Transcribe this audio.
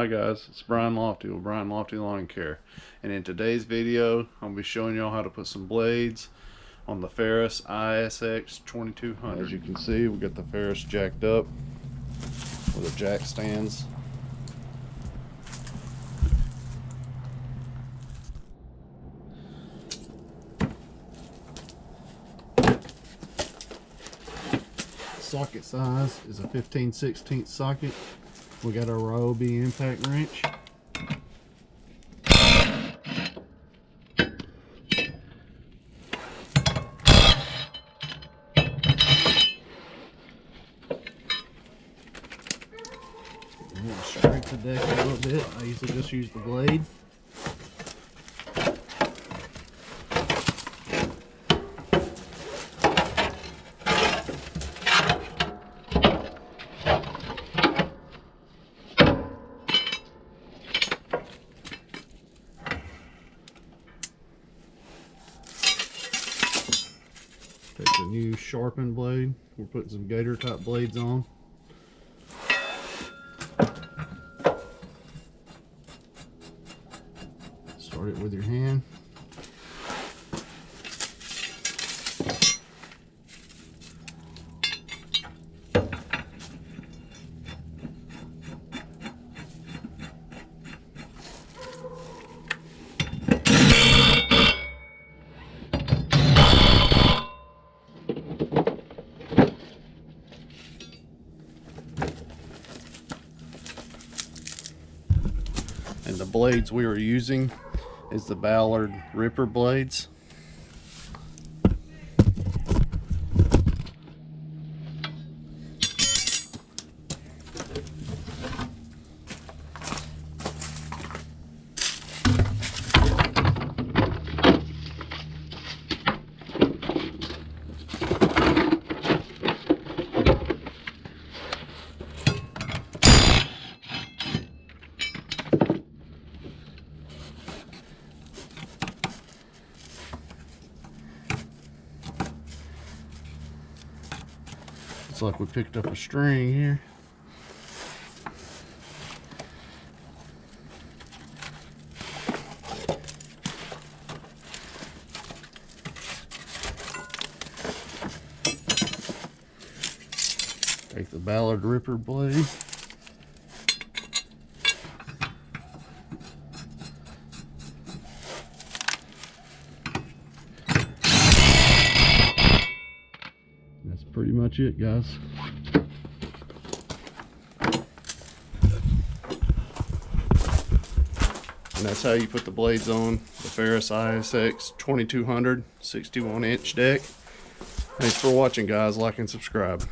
Hi guys, it's Brian Lofty with Brian Lofty Lawn Care, and in today's video I'm going to be showing y'all how to put some blades on the Ferris ISX 2200. As you can see, we got the Ferris jacked up with the jack stands. Socket size is a 15/16 socket. We got our Ryobi impact wrench. I'm going to strike the deck a little bit. I usually just use the blade. Take the new sharpened blade. We're putting some gator type blades on. Start it with your hand. And the blades we were using is the Ballard Ripper blades. It's like we picked up a string here. Take the Ballard Ripper blade. That's pretty much it, guys. And that's how you put the blades on the Ferris ISX 2200 61-inch deck. Thanks for watching, guys. Like and subscribe.